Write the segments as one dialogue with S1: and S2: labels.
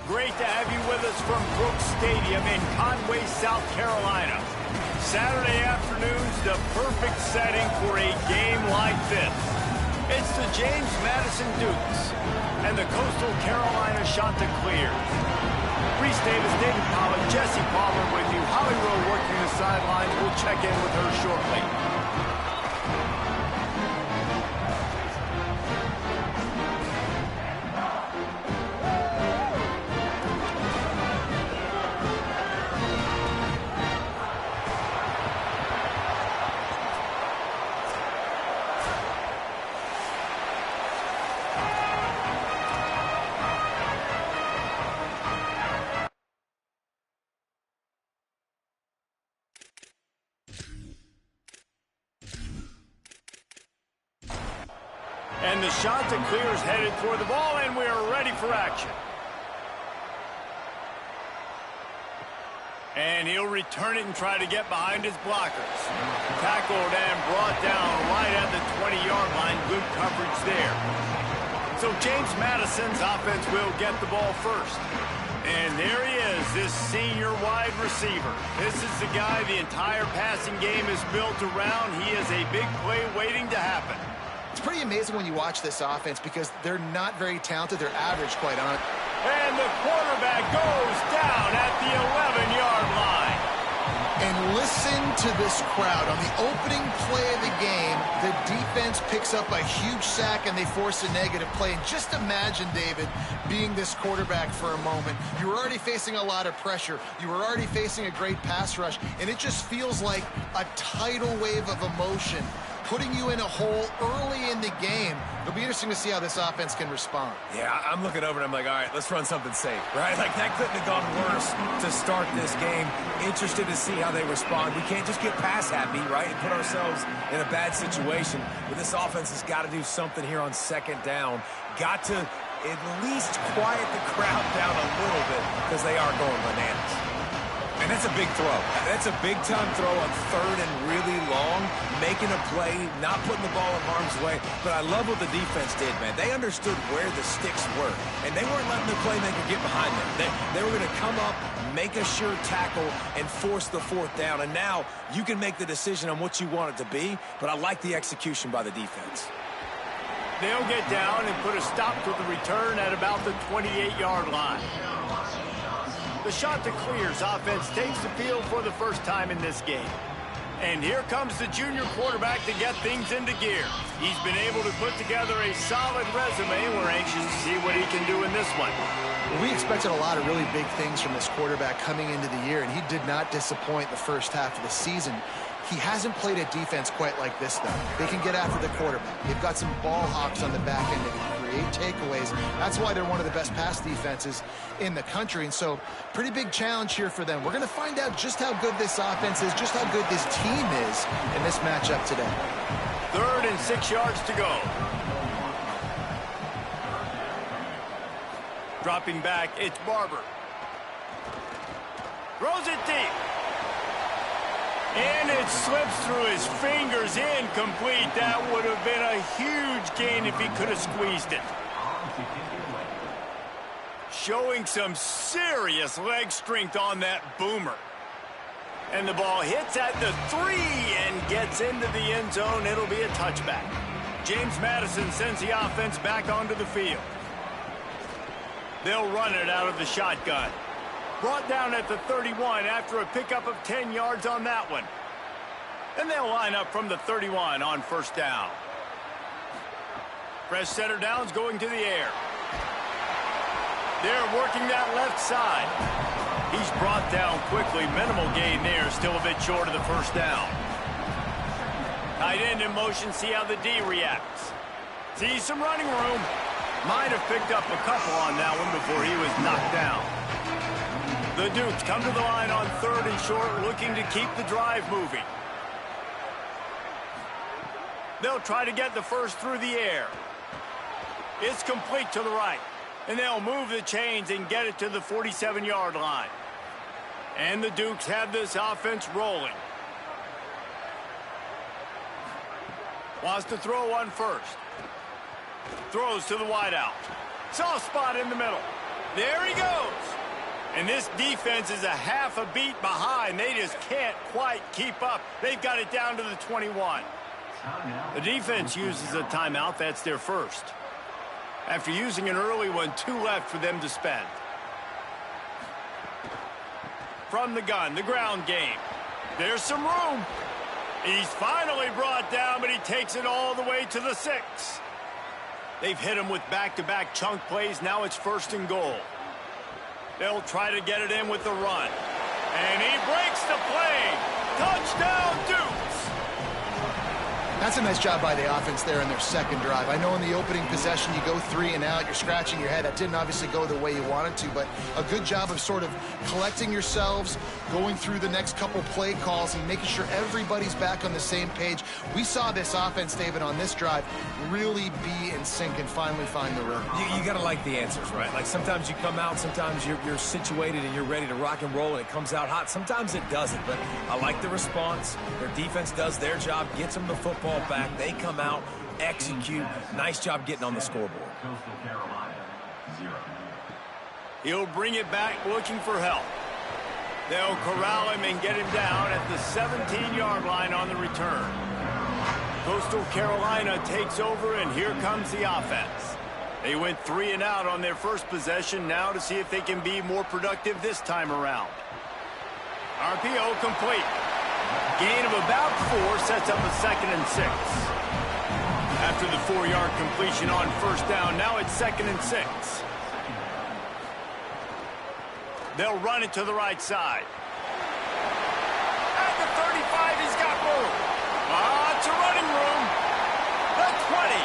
S1: Great to have you with us from Brooks Stadium in Conway, South Carolina. Saturday afternoon's the perfect setting for a game like this. It's the James Madison Dukes and the Coastal Carolina Chanticleers. Reese Davis, David Pollock, Jesse Palmer with you. Holly Rowe working the sidelines. We'll check in with her shortly. And the Chanticleers headed toward the ball, and we are ready for action. And he'll return it and try to get behind his blockers. Tackled and brought down right at the 20-yard line. Good coverage there. So James Madison's offense will get the ball first. And there he is, this senior wide receiver. This is the guy the entire passing game is built around. He is a big play waiting to happen.
S2: It's pretty amazing when you watch this offense because they're not very talented. They're average, quite honestly.
S1: And the quarterback goes down at the 11-yard line.
S2: And listen to this crowd. On the opening play of the game, the defense picks up a huge sack and they force a negative play. And just imagine, David, being this quarterback for a moment. You were already facing a lot of pressure. You were already facing a great pass rush. And it just feels like a tidal wave of emotion putting you in a hole early in the game. It'll be interesting to see how this offense can respond.
S3: Yeah, I'm looking over and I'm like, all right, let's run something safe, right? Like, that couldn't have gone worse to start this game. Interested to see how they respond. We can't just get pass happy, right, and put ourselves in a bad situation. But this offense has got to do something here on second down. Got to at least quiet the crowd down a little bit because they are going bananas. And that's a big throw. That's a big-time throw on third and really long, making a play, not putting the ball in harm's way. But I love what the defense did, man. They understood where the sticks were, and they weren't letting the playmaker get behind them. They were going to come up, make a sure tackle, and force the fourth down. And now you can make the decision on what you want it to be, but I like the execution by the defense.
S1: They'll get down and put a stop to the return at about the 28-yard line. The Chanticleers offense takes the field for the first time in this game. And here comes the junior quarterback to get things into gear. He's been able to put together a solid resume. We're anxious to see what he can do in this one.
S2: Well, we expected a lot of really big things from this quarterback coming into the year, and he did not disappoint the first half of the season. He hasn't played a defense quite like this, though. They can get after the quarterback. They've got some ball hawks on the back end that can create takeaways. That's why they're one of the best pass defenses in the country. And so, pretty big challenge here for them. We're going to find out just how good this offense is, just how good this team is in this matchup today.
S1: 3rd and 6 yards to go. Dropping back, it's Barber. Throws it deep. And it slips through his fingers, incomplete. That would have been a huge gain if he could have squeezed it. Showing some serious leg strength on that boomer. And the ball hits at the 3 and gets into the end zone. It'll be a touchback. James Madison sends the offense back onto the field. They'll run it out of the shotgun. Brought down at the 31 after a pickup of 10 yards on that one. And they'll line up from the 31 on first down. Fresh setter downs going to the air. They're working that left side. He's brought down quickly. Minimal gain there. Still a bit short of the first down. Tight end in motion. See how the D reacts. See some running room. Might have picked up a couple on that one before he was knocked down. The Dukes come to the line on 3rd and short, looking to keep the drive moving. They'll try to get the first through the air. It's complete to the right. And they'll move the chains and get it to the 47-yard line. And the Dukes have this offense rolling. Wants to throw one first. Throws to the wideout. Soft spot in the middle. There he goes. And this defense is a half a beat behind. They just can't quite keep up. They've got it down to the 21. The defense uses a timeout. That's their first. After using an early one, 2 left for them to spend. From the gun, the ground game. There's some room. He's finally brought down, but he takes it all the way to the 6. They've hit him with back-to-back chunk plays. Now it's 1st and goal. They'll try to get it in with the run. And he breaks the play. Touchdown, Dukes.
S2: That's a nice job by the offense there in their second drive. I know in the opening possession you go 3 and out, you're scratching your head. That didn't obviously go the way you wanted to, but a good job of sort of collecting yourselves, going through the next couple play calls and making sure everybody's back on the same page. We saw this offense, David, on this drive really be in sync and finally find the rhythm.
S3: You got to like the answers, right? Like sometimes you come out, sometimes you're situated and you're ready to rock and roll and it comes out hot. Sometimes it doesn't, but I like the response. Their defense does their job, gets them the football back. They come out, execute. Nice job getting on the scoreboard.
S1: He'll bring it back looking for help. They'll corral him and get him down at the 17-yard line on the return. Coastal Carolina takes over, and here comes the offense. They went 3 and out on their first possession, now to see if they can be more productive this time around. RPO complete. Gain of about 4 sets up a 2nd and 6. After the 4-yard completion on 1st down, now it's 2nd and 6. They'll run it to the right side. At the 35, he's got room. Lots of running room. The 20.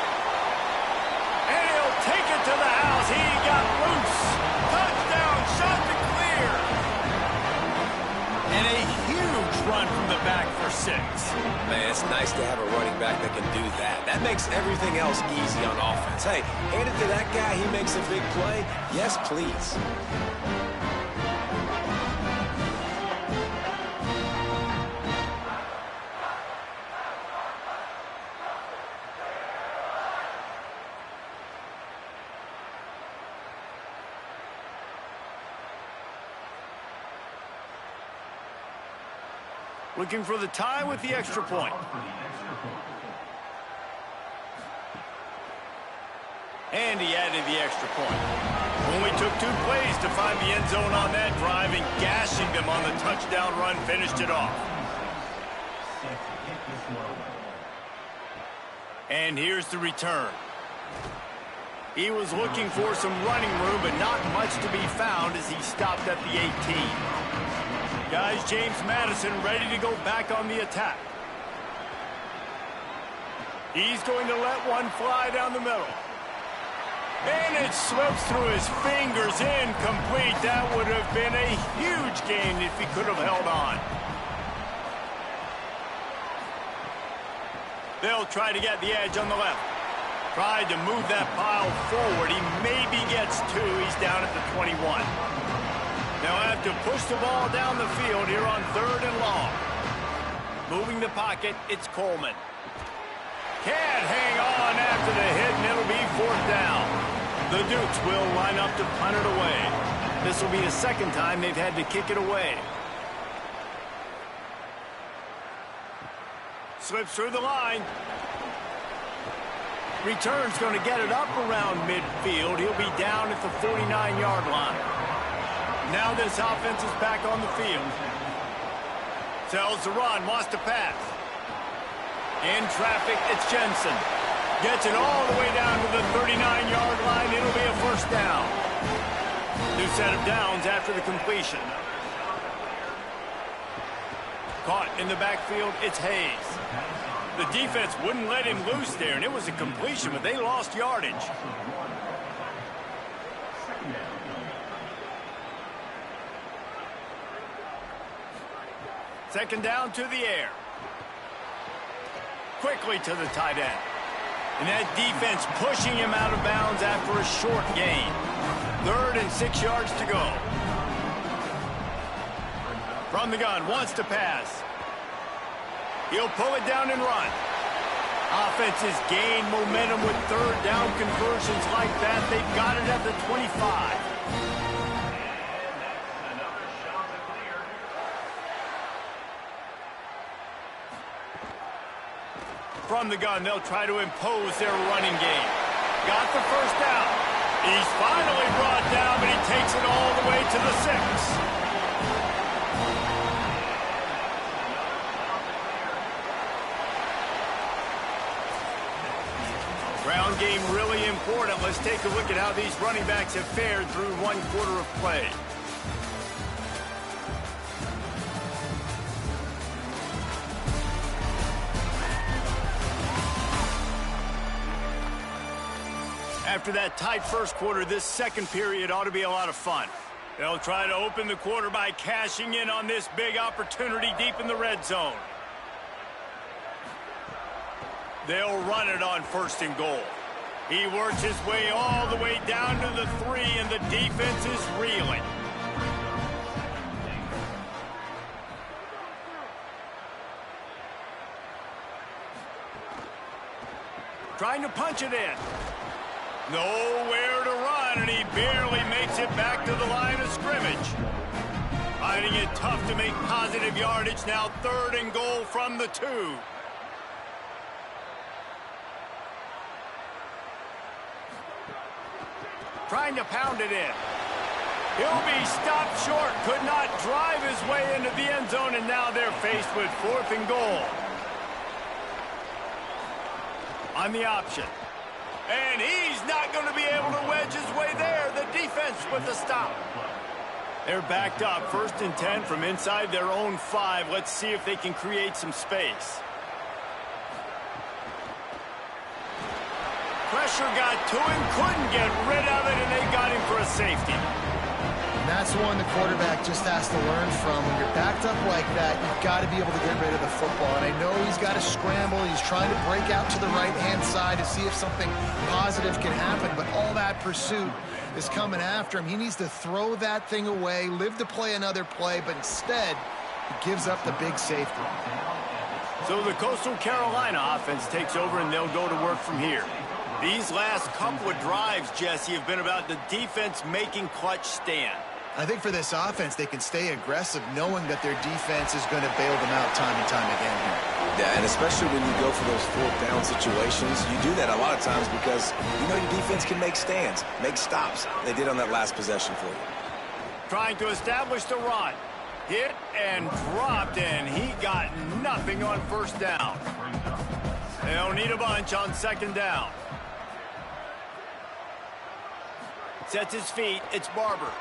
S1: And he'll take it to the house. He got loose. Touchdown, shot to clear. And a huge run from the back for 6.
S3: Man, it's nice to have a running back that can do that. That makes everything else easy on offense. Hey, hand it to that guy, he makes a big play. Yes, please.
S1: Looking for the tie with the extra point. And he added the extra point. Only took 2 plays to find the end zone on that drive, and gashing them on the touchdown run finished it off. And here's the return. He was looking for some running room, but not much to be found as he stopped at the 18. Guys, James Madison ready to go back on the attack. He's going to let one fly down the middle. And it slips through his fingers, incomplete. That would have been a huge gain if he could have held on. They'll try to get the edge on the left. Tried to move that pile forward. He maybe gets 2. He's down at the 21. They'll have to push the ball down the field here on 3rd and long. Moving the pocket, it's Coleman. Can't hang on after the hit, and it'll be 4th down. The Dukes will line up to punt it away. This will be the 2nd time they've had to kick it away. Slips through the line. Return's going to get it up around midfield. He'll be down at the 49-yard line. Now this offense is back on the field. Tells the run, wants to pass. In traffic, it's Jensen. Gets it all the way down to the 39-yard line. It'll be a 1st down. New set of downs after the completion. Caught in the backfield, it's Hayes. The defense wouldn't let him loose there, and it was a completion, but they lost yardage. Second down to the air. Quickly to the tight end. And that defense pushing him out of bounds after a short gain. 3rd and 6 yards to go. From the gun, wants to pass. He'll pull it down and run. Offenses gain momentum with 3rd down conversions like that. They've got it at the 25. From the gun, they'll try to impose their running game. Got the first down. He's finally brought down, but he takes it all the way to the 6. Ground game really important. Let's take a look at how these running backs have fared through one quarter of play. After that tight first quarter, this second period ought to be a lot of fun. They'll try to open the quarter by cashing in on this big opportunity deep in the red zone. They'll run it on 1st and goal. He works his way all the way down to the 3, and the defense is reeling. Trying to punch it in. Nowhere to run, and he barely makes it back to the line of scrimmage. Finding it tough to make positive yardage. Now 3rd and goal from the 2. Trying to pound it in. He'll be stopped short. Could not drive his way into the end zone, and now they're faced with 4th and goal. On the option. And he's not going to be able to wedge his way there. The defense with the stop. They're backed up. 1st and 10 from inside their own 5. Let's see if they can create some space. Pressure got to him, couldn't get rid of it, and they got him for a safety.
S2: And that's one the quarterback just has to learn from. When you're backed up like that, you've got to be able to get rid of the football. And I know he's got to scramble. He's trying to break out to the right-hand side to see if something positive can happen. But all that pursuit is coming after him. He needs to throw that thing away, live to play another play, but instead, he gives up the big safety.
S1: So the Coastal Carolina offense takes over, and they'll go to work from here. These last couple of drives, Jesse, have been about the defense making clutch stand.
S2: I think for this offense, they can stay aggressive knowing that their defense is going to bail them out time and time again here.
S3: Yeah, and especially when you go for those 4th down situations, you do that a lot of times because you know your defense can make stands, make stops. They did on that last possession for you.
S1: Trying to establish the run. Hit and dropped, and he got nothing on 1st down. They'll need a bunch on 2nd down. Sets his feet. It's Barber.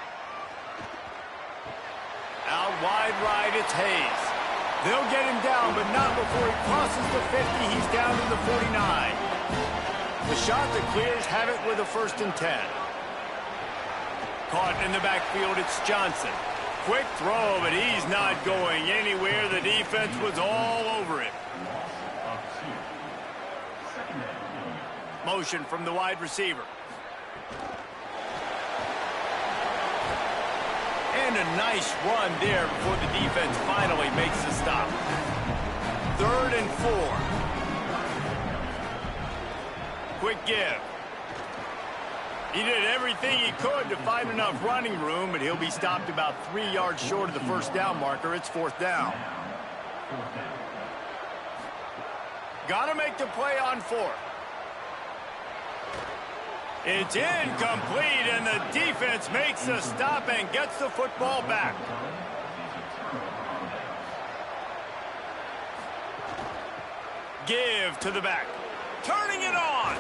S1: Out wide right, it's Hayes. They'll get him down, but not before he crosses the 50. He's down to the 49. The shot that clears, have it with a 1st and 10. Caught in the backfield, it's Johnson. Quick throw, but he's not going anywhere. The defense was all over it. Motion from the wide receiver. And a nice run there before the defense finally makes the stop. 3rd and 4. Quick give. He did everything he could to find enough running room, but he'll be stopped about 3 yards short of the 1st down marker. It's 4th down. Got to make the play on 4th. It's incomplete, and the defense makes the stop and gets the football back. Give to the back. Turning it on.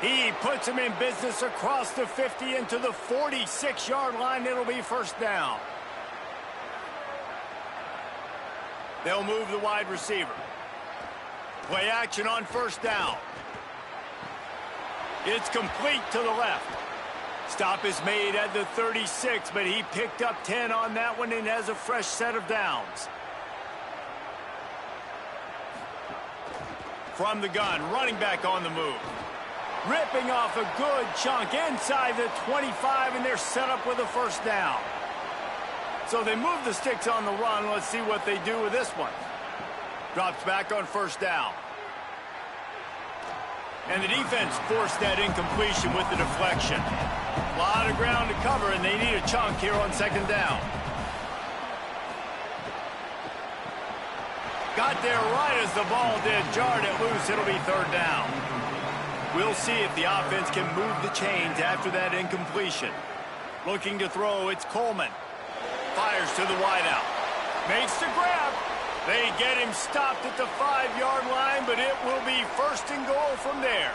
S1: He puts him in business across the 50 into the 46-yard line. It'll be 1st down. They'll move the wide receiver. Play action on 1st down. It's complete to the left. Stop is made at the 36, but he picked up 10 on that one and has a fresh set of downs. From the gun, running back on the move. Ripping off a good chunk inside the 25, and they're set up with a 1st down. So they move the sticks on the run. Let's see what they do with this one. Drops back on 1st down. And the defense forced that incompletion with the deflection. A lot of ground to cover, and they need a chunk here on 2nd down. Got there right as the ball did. Jarred it loose. It'll be third down. We'll see if the offense can move the chains after that incompletion. Looking to throw, it's Coleman. Fires to the wideout. Makes the grab. They get him stopped at the 5-yard line, but it will be first and goal from there.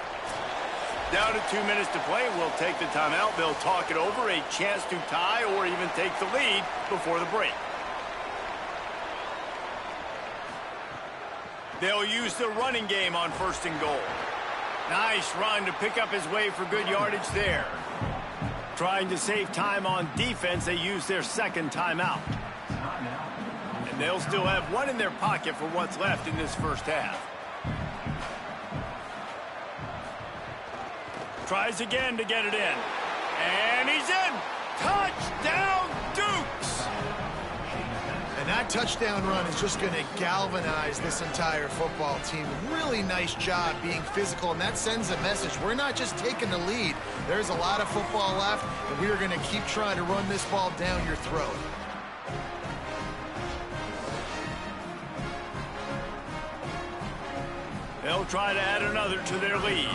S1: Down to 2 minutes to play. We'll take the timeout. They'll talk it over. A chance to tie or even take the lead before the break. They'll use the running game on first and goal. Nice run to pick up his way for good yardage there. Trying to save time on defense, they use their second timeout. And they'll still have one in their pocket for what's left in this first half. Tries again to get it in. And he's in! Touchdown, Dukes!
S2: And that touchdown run is just going to galvanize this entire football team. Really nice job being physical, and that sends a message. We're not just taking the lead. There's a lot of football left, and we are going to keep trying to run this ball down your throat.
S1: They'll try to add another to their lead.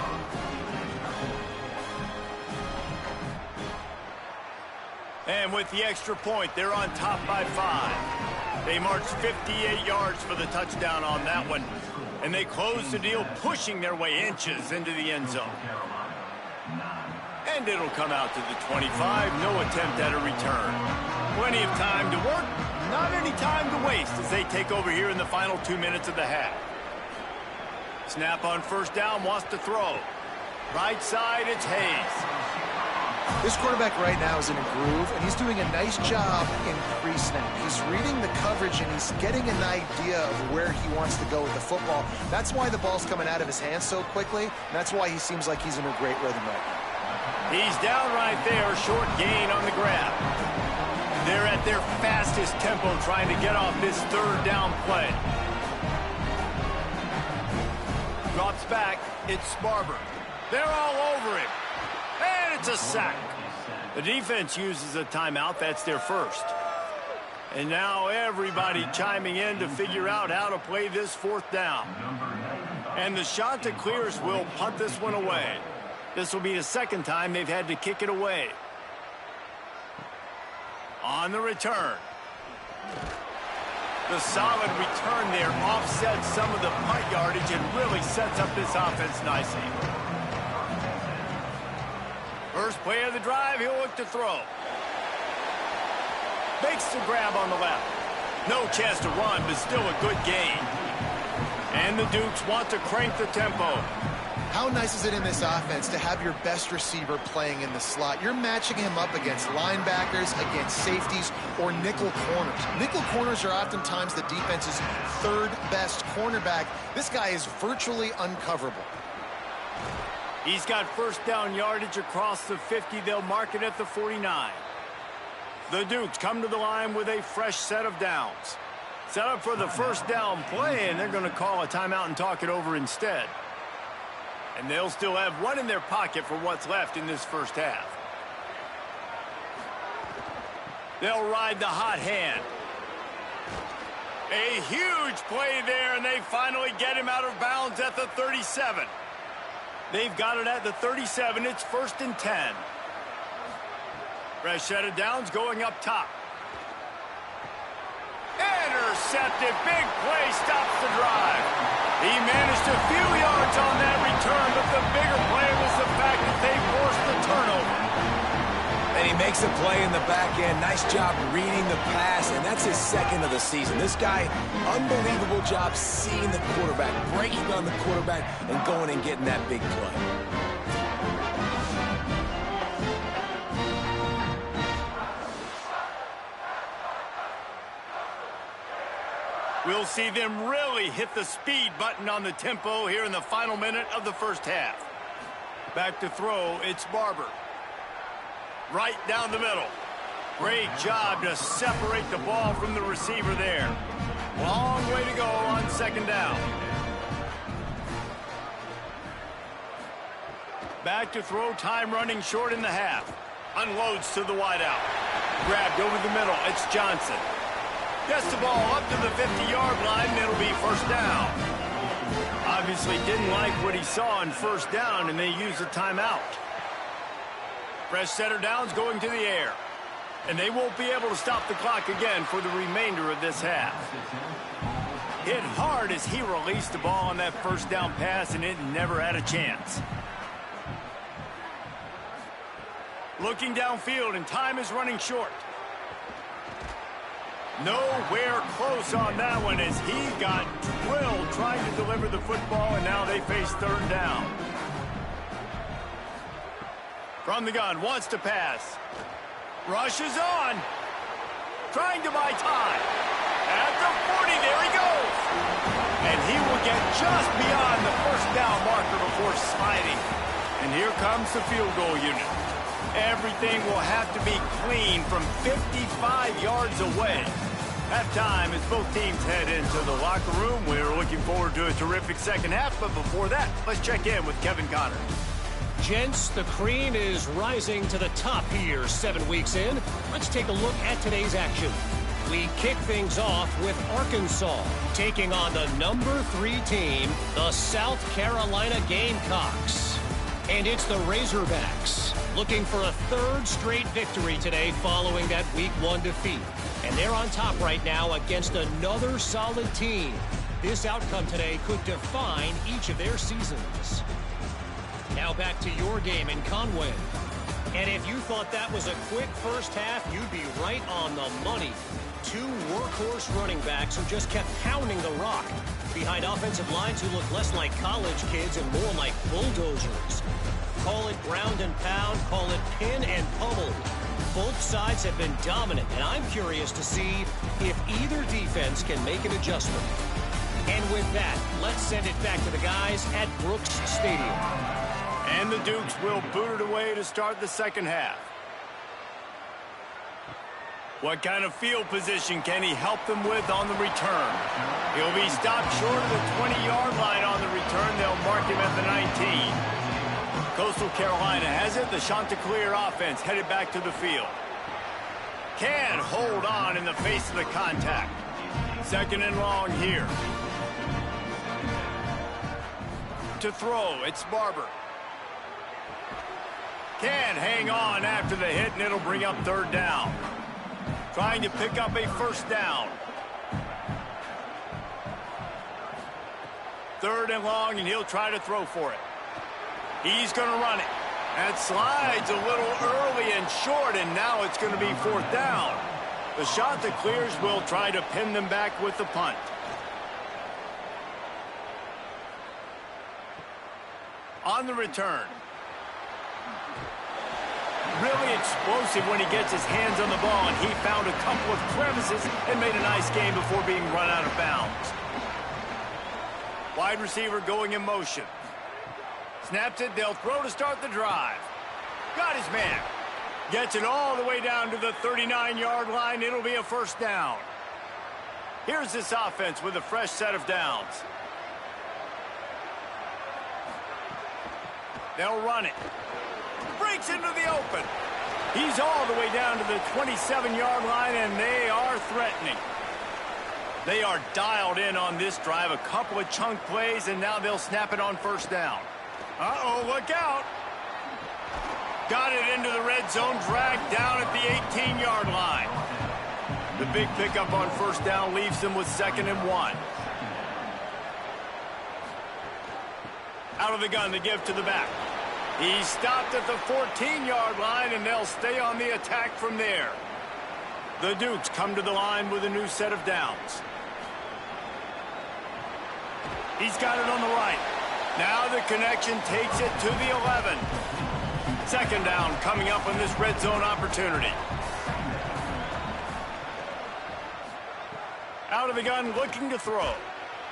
S1: And with the extra point, they're on top by 5. They marched 58 yards for the touchdown on that one. And they close the deal, pushing their way inches into the end zone. And it'll come out to the 25. No attempt at a return. Plenty of time to work. Not any time to waste as they take over here in the final 2 minutes of the half. Snap on first down, wants to throw. Right side, it's Hayes.
S2: This quarterback right now is in a groove, and he's doing a nice job in pre-snap. He's reading the coverage, and he's getting an idea of where he wants to go with the football. That's why the ball's coming out of his hands so quickly, and that's why he seems like he's in a great rhythm right now.
S1: He's down right there, short gain on the grab. They're at their fastest tempo trying to get off this third down play. Drops back, it's Barber. They're all over him. And it's a sack. The defense uses a timeout. That's their first. And now everybody chiming in to figure out how to play this fourth down. And the shot that clears will punt this one away. This will be the second time they've had to kick it away. On the return. The solid return there offsets some of the punt yardage and really sets up this offense nicely. First play of the drive, he'll look to throw. Makes the grab on the left. No chance to run, but still a good gain. And the Dukes want to crank the tempo.
S2: How nice is it in this offense to have your best receiver playing in the slot? You're matching him up against linebackers, against safeties, or nickel corners. Nickel corners are oftentimes the defense's third best cornerback. This guy is virtually uncoverable.
S1: He's got first down yardage across the 50. They'll mark it at the 49. The Dukes come to the line with a fresh set of downs. Set up for the first down play, and they're going to call a timeout and talk it over instead. And they'll still have one in their pocket for what's left in this first half. They'll ride the hot hand. A huge play there, and they finally get him out of bounds at the 37. They've got it at the 37. It's first and 10. Fresh set of downs going up top. Intercepted. Big play stops the drive. He managed a few yards on that return, but the bigger play was the fact that they forced the turnover.
S3: And he makes a play in the back end. Nice job reading the pass, and that's his second of the season. This guy, unbelievable job seeing the quarterback, breaking on the quarterback, and going and getting that big play.
S1: We'll see them really hit the speed button on the tempo here in the final minute of the first half. Back to throw, it's Barber. Right down the middle. Great job to separate the ball from the receiver there. Long way to go on second down. Back to throw, time running short in the half. Unloads to the wideout. Grabbed over the middle, it's Johnson. Gets the ball up to the 50-yard line, and it'll be first down. Obviously didn't like what he saw in first down, and they used a timeout. Fresh setter downs going to the air. And they won't be able to stop the clock again for the remainder of this half. Hit hard as he released the ball on that first down pass, and it never had a chance. Looking downfield, and time is running short. Nowhere close on that one as he got drilled trying to deliver the football, and now they face third down. From the gun, wants to pass. Rushes on. Trying to buy time. At the 40, there he goes. And he will get just beyond the first down marker before sliding. And here comes the field goal unit. Everything will have to be clean from 55 yards away. Halftime as both teams head into the locker room. We're looking forward to a terrific second half, but before that, let's check in with Kevin Connor.
S4: Gents, the cream is rising to the top here 7 weeks in. Let's take a look at today's action. We kick things off with Arkansas taking on the number 3 team, the South Carolina Gamecocks. And it's the Razorbacks looking for a 3rd straight victory today following that Week 1 defeat. And they're on top right now against another solid team. This outcome today could define each of their seasons. Now back to your game in Conway. And if you thought that was a quick first half, you'd be right on the money. 2 workhorse running backs who just kept pounding the rock behind offensive lines who look less like college kids and more like bulldozers. Call it ground and pound, call it pin and pummel. Both sides have been dominant, and I'm curious to see if either defense can make an adjustment. And with that, let's send it back to the guys at Brooks Stadium.
S1: And the Dukes will boot it away to start the second half. What kind of field position can he help them with on the return? He'll be stopped short of the 20-yard line on the return. They'll mark him at the 19. Coastal Carolina has it. The Chanticleer offense headed back to the field. Can hold on in the face of the contact. 2nd and long here. To throw, it's Barber. Can hang on after the hit, and it'll bring up 3rd down. Trying to pick up a first down. 3rd and long, and he'll try to throw for it. He's going to run it. That slides a little early and short, and now it's going to be 4th down. The Chanticleers will try to pin them back with the punt. On the return. Really explosive when he gets his hands on the ball, and he found a couple of crevices and made a nice game before being run out of bounds. Wide receiver going in motion. Snaps it, they'll throw to start the drive. Got his man. Gets it all the way down to the 39-yard line. It'll be a first down. Here's this offense with a fresh set of downs. They'll run it. Breaks into the open. He's all the way down to the 27-yard line, and they are threatening. They are dialed in on this drive. A couple of chunk plays, and now they'll snap it on first down. Uh-oh, look out. Got it into the red zone, dragged down at the 18-yard line. The big pickup on first down leaves them with 2nd and 1. Out of the gun, the give to the back. He's stopped at the 14-yard line, and they'll stay on the attack from there. The Dukes come to the line with a new set of downs. He's got it on the right. Now the connection takes it to the 11. 2nd down coming up on this red zone opportunity. Out of the gun, looking to throw.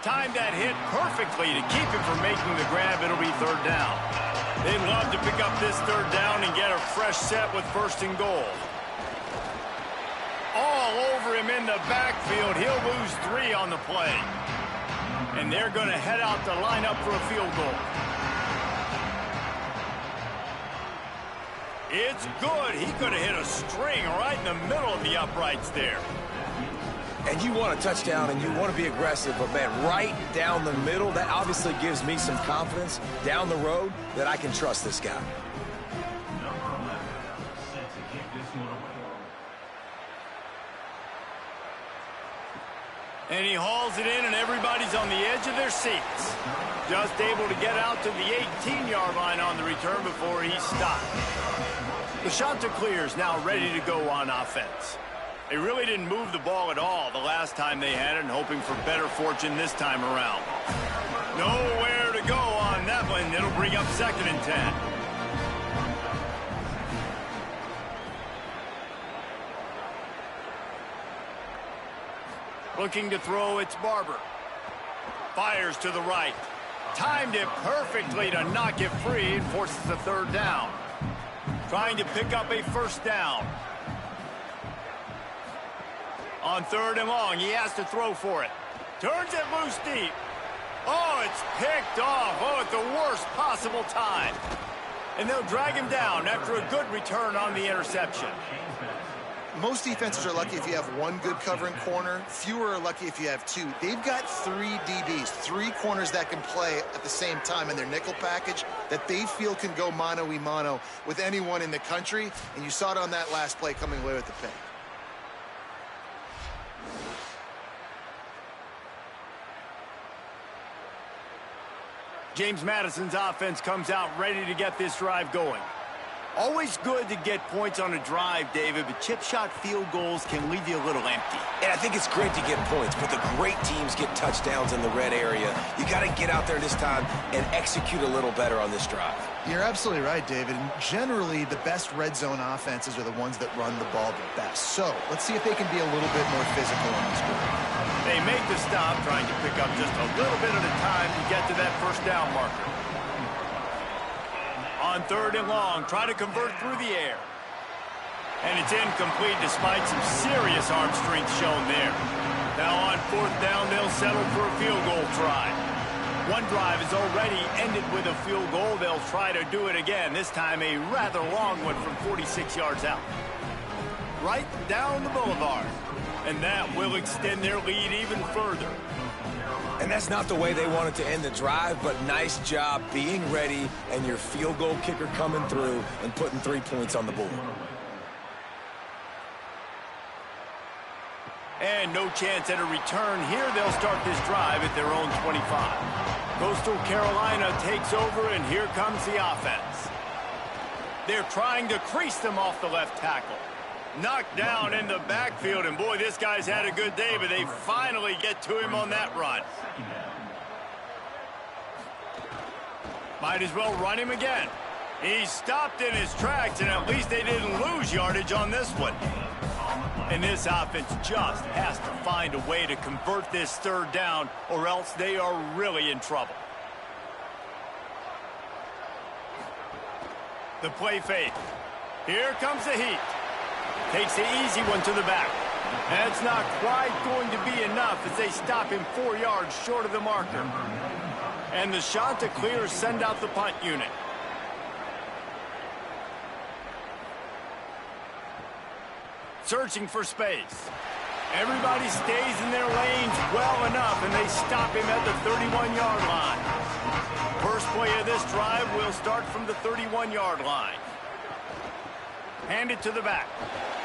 S1: Timed that hit perfectly to keep him from making the grab. It'll be 3rd down. They'd love to pick up this 3rd down and get a fresh set with 1st and goal. All over him in the backfield. He'll lose 3 on the play. And they're going to head out to line up for a field goal. It's good. He could have hit a string right in the middle of the uprights there.
S3: And you want a touchdown and you want to be aggressive, but, man, right down the middle, that obviously gives me some confidence down the road that I can trust this guy.
S1: And he hauls it in, and everybody's on the edge of their seats. Just able to get out to the 18-yard line on the return before he's stopped. The Chanticleers now ready to go on offense. They really didn't move the ball at all the last time they had it, and hoping for better fortune this time around. Nowhere to go on that one. It'll bring up 2nd and 10. Looking to throw, it's Barber. Fires to the right. Timed it perfectly to knock it free and forces the 3rd down. Trying to pick up a 1st down. On 3rd and long, he has to throw for it. Turns it loose deep. Oh, it's picked off. Oh, at the worst possible time. And they'll drag him down after a good return on the interception.
S2: Most defenses are lucky if you have one good covering corner. Fewer are lucky if you have 2. They've got 3 DBs, 3 corners that can play at the same time in their nickel package that they feel can go mano-a-mano with anyone in the country. And you saw it on that last play coming away with the pick.
S1: James Madison's offense comes out ready to get this drive going. Always good to get points on a drive, David, but chip shot field goals can leave you a little empty.
S3: And I think it's great to get points, but the great teams get touchdowns in the red area. You got to get out there this time and execute a little better on this drive.
S2: You're absolutely right, David. And generally, the best red zone offenses are the ones that run the ball the best. So let's see if they can be a little bit more physical on this drive.
S1: They make the stop, trying to pick up just a little bit at a time to get to that 1st down marker. On 3rd and long, try to convert through the air. And it's incomplete despite some serious arm strength shown there. Now on 4th down, they'll settle for a field goal try. One drive is already ended with a field goal. They'll try to do it again, this time a rather long one from 46 yards out. Right down the boulevard. And that will extend their lead even further.
S3: And that's not the way they wanted to end the drive, but nice job being ready and your field goal kicker coming through and putting 3 points on the board.
S1: And no chance at a return here. They'll start this drive at their own 25. Coastal Carolina takes over, and here comes the offense. They're trying to crease them off the left tackle. Knocked down in the backfield, and boy, this guy's had a good day, but they finally get to him on that run. Might as well run him again. He stopped in his tracks, and at least they didn't lose yardage on this one. And this offense just has to find a way to convert this 3rd down, or else they are really in trouble. The play fake. Here comes the heat. Takes the easy one to the back. That's not quite going to be enough as they stop him 4 yards short of the marker. And the Chanticleers send out the punt unit. Searching for space. Everybody stays in their lanes well enough, and they stop him at the 31-yard line. First play of this drive will start from the 31-yard line. Hand it to the back.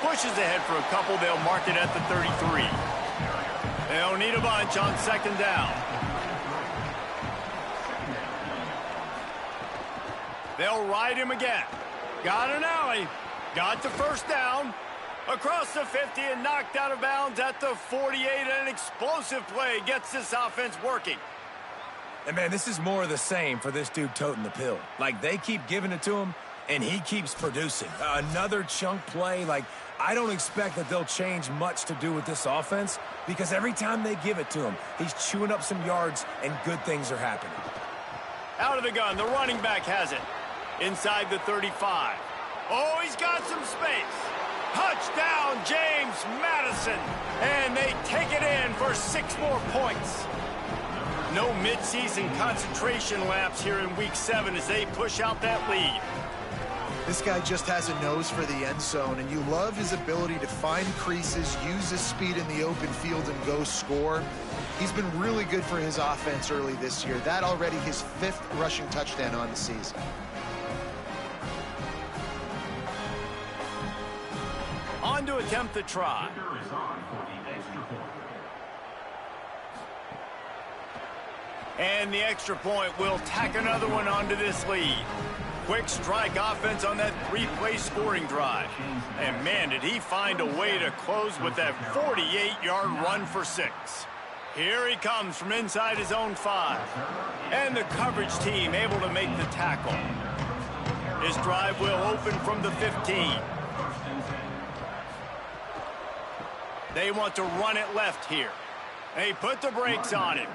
S1: Pushes ahead for a couple. They'll mark it at the 33. They'll need a bunch on 2nd down. They'll ride him again. Got an alley. Got the 1st down. Across the 50 and knocked out of bounds at the 48. An explosive play gets this offense working.
S3: And, man, this is more of the same for this dude toting the pill. Like, they keep giving it to him, and he keeps producing. Another chunk play. Like, I don't expect that they'll change much to do with this offense because every time they give it to him, he's chewing up some yards and good things are happening.
S1: Out of the gun, the running back has it. Inside the 35. Oh, he's got some space. Touchdown, James Madison. And they take it in for 6 more points. No midseason concentration laps here in Week 7 as they push out that lead.
S2: This guy just has a nose for the end zone, and you love his ability to find creases, use his speed in the open field, and go score. He's been really good for his offense early this year. That already his 5th rushing touchdown on the season.
S1: On to attempt the try. And the extra point will tack another one onto this lead. Quick strike offense on that 3-play scoring drive. And man, did he find a way to close with that 48-yard run for 6. Here he comes from inside his own 5. And the coverage team able to make the tackle. This drive will open from the 15. They want to run it left here. They put the brakes on it.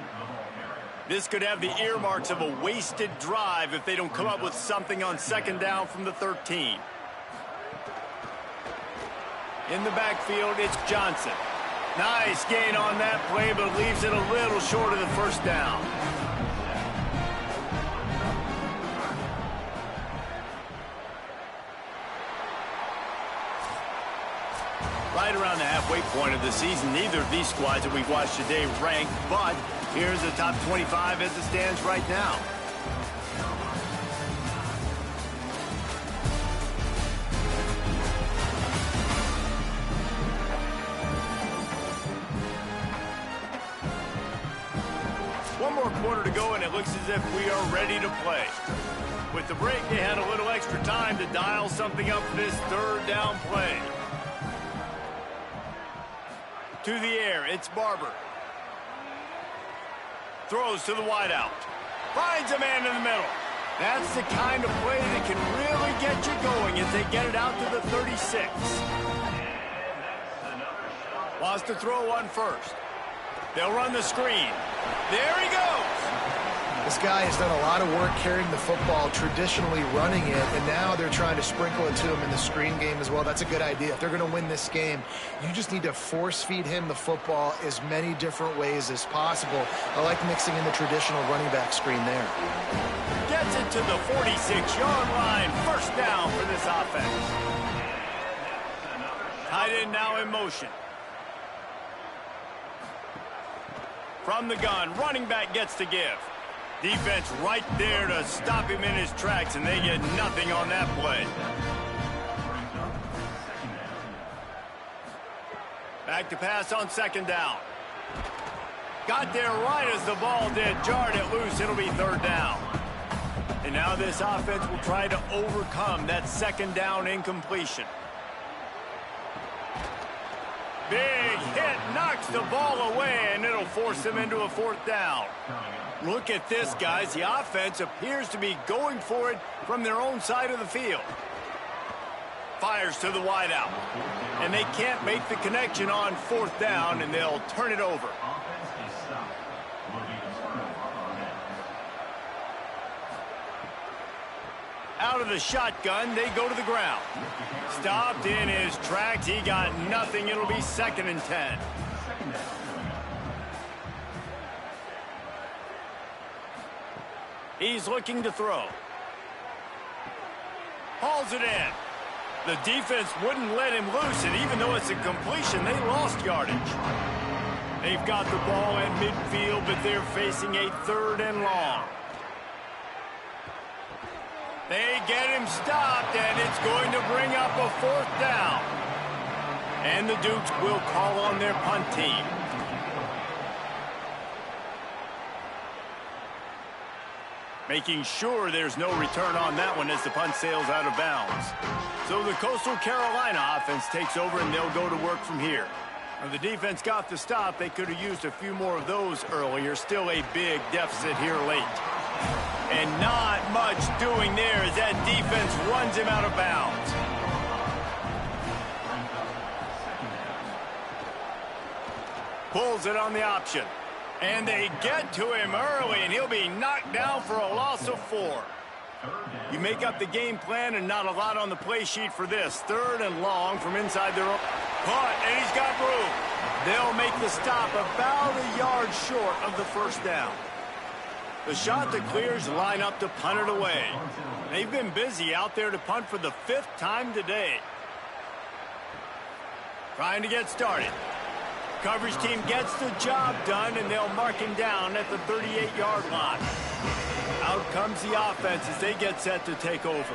S1: This could have the earmarks of a wasted drive if they don't come up with something on 2nd down from the 13. In the backfield, it's Johnson. Nice gain on that play, but leaves it a little short of the 1st down. Right around the halfway point of the season, neither of these squads that we've watched today rank, but here's the top 25 as it stands right now. One more quarter to go, and it looks as if we are ready to play. With the break, they had a little extra time to dial something up for this 3rd down play. To the air, it's Barber. Throws to the wideout. Finds a man in the middle. That's the kind of play that can really get you going as they get it out to the 36. Wants to throw one first. They'll run the screen. There he goes.
S2: This guy has done a lot of work carrying the football, traditionally running it, and now they're trying to sprinkle it to him in the screen game as well. That's a good idea. If they're going to win this game, you just need to force-feed him the football as many different ways as possible. I like mixing in the traditional running back screen there.
S1: Gets it to the 46-yard line. 1st down for this offense. Tight end now in motion. From the gun, running back gets to give. Defense right there to stop him in his tracks, and they get nothing on that play. Back to pass on 2nd down. Got there right as the ball did. Jarred it loose. It'll be 3rd down. And now this offense will try to overcome that 2nd down incompletion. Big hit, knocks the ball away, and it'll force them into a 4th down. Look at this, guys. The offense appears to be going for it from their own side of the field. Fires to the wideout. And they can't make the connection on 4th down, and they'll turn it over. Out of the shotgun, they go to the ground. Stopped in his tracks. He got nothing. It'll be 2nd and 10. He's looking to throw. Hauls it in. The defense wouldn't let him loose, and even though it's a completion, they lost yardage. They've got the ball in midfield, but they're facing a 3rd and long. They get him stopped, and it's going to bring up a 4th down. And the Dukes will call on their punt team. Making sure there's no return on that one as the punt sails out of bounds. So the Coastal Carolina offense takes over, and they'll go to work from here. When the defense got the stop, they could have used a few more of those earlier. Still a big deficit here late. And not much doing there as that defense runs him out of bounds. Pulls it on the option. And they get to him early, and he'll be knocked down for a loss of 4. You make up the game plan, and not a lot on the play sheet for this. 3rd and long from inside their own. Punt, and he's got room. They'll make the stop about a yard short of the 1st down. The shot that clears line up to punt it away. They've been busy out there to punt for the 5th time today. Trying to get started. Coverage team gets the job done, and they'll mark him down at the 38-yard line. Out comes the offense as they get set to take over.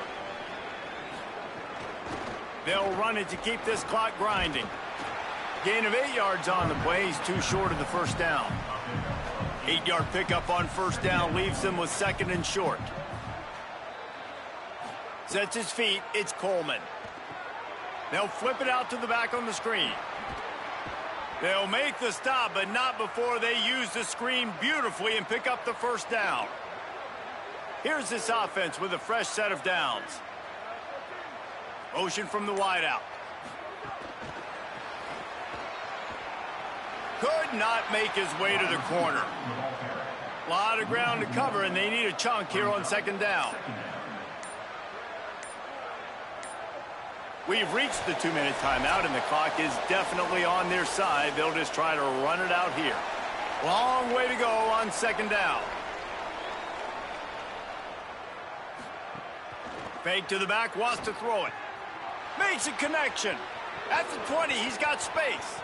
S1: They'll run it to keep this clock grinding. Gain of 8 yards on the play. He's too short of the first down. 8-yard pickup on first down leaves them with 2nd and short. Sets his feet. It's Coleman. They'll flip it out to the back on the screen. They'll make the stop, but not before they use the screen beautifully and pick up the first down. Here's this offense with a fresh set of downs. Motion from the wideout. Could not make his way to the corner. A lot of ground to cover, and they need a chunk here on 2nd down. We've reached the 2-minute timeout, and the clock is definitely on their side. They'll just try to run it out here. Long way to go on 2nd down. Fake to the back, wants to throw it. Makes a connection. At the 20, he's got space.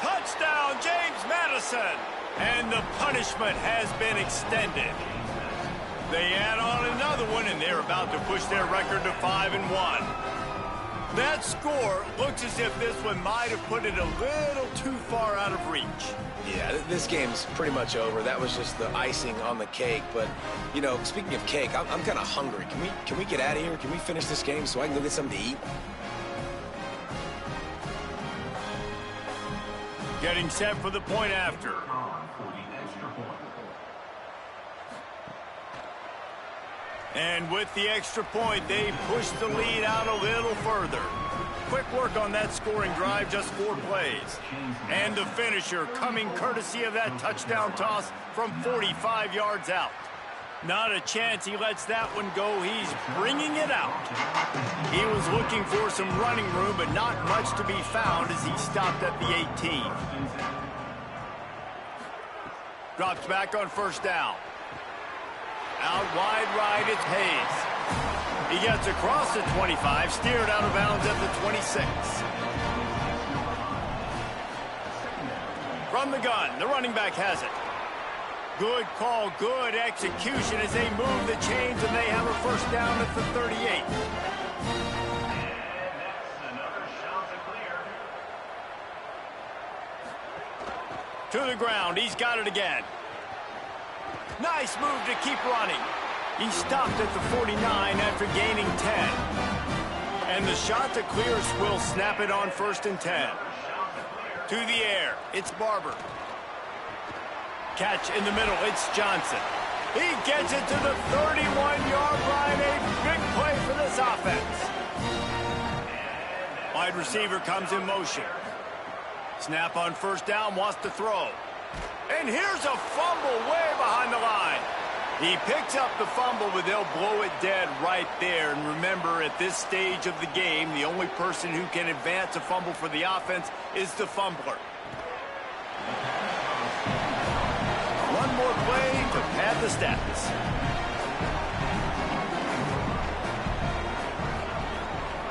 S1: Touchdown, James Madison. And the punishment has been extended. They add on another one, and they're about to push their record to 5-1. That score looks as if this one might have put it a little too far out of reach.
S3: Yeah, this game's pretty much over. That was just the icing on the cake. But, you know, speaking of cake, I'm kind of hungry. Can we get out of here? Can we finish this game so I can go get something to eat?
S1: Getting set for the point after. And with the extra point, they push the lead out a little further. Quick work on that scoring drive, just 4 plays. And the finisher coming courtesy of that touchdown toss from 45 yards out. Not a chance he lets that one go. He's bringing it out. He was looking for some running room, but not much to be found as he stopped at the 18. Drops back on first down. Out wide right, it's Hayes. He gets across the 25, steered out of bounds at the 26. From the gun, the running back has it. Good call, good execution as they move the chains, and they have a first down at the 38. To the ground, he's got it again. Nice move to keep running. He stopped at the 49 after gaining 10. And the shot to clear will snap it on 1st and 10. To the air, it's Barber. Catch in the middle, it's Johnson. He gets it to the 31-yard line. A big play for this offense. Wide receiver comes in motion. Snap on first down, wants to throw. And here's a fumble way behind the line. He picks up the fumble, but they'll blow it dead right there. And remember, at this stage of the game, the only person who can advance a fumble for the offense is the fumbler. One more play to pad the stats.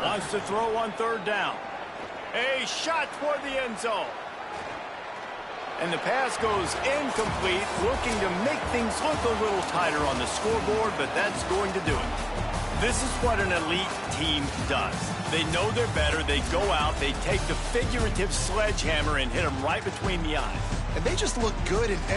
S1: Wants to throw on 3rd down. A shot toward the end zone. And the pass goes incomplete, looking to make things look a little tighter on the scoreboard, but that's going to do it. This is what an elite team does. They know they're better, they go out, they take the figurative sledgehammer and hit them right between the eyes.
S2: And they just look good in every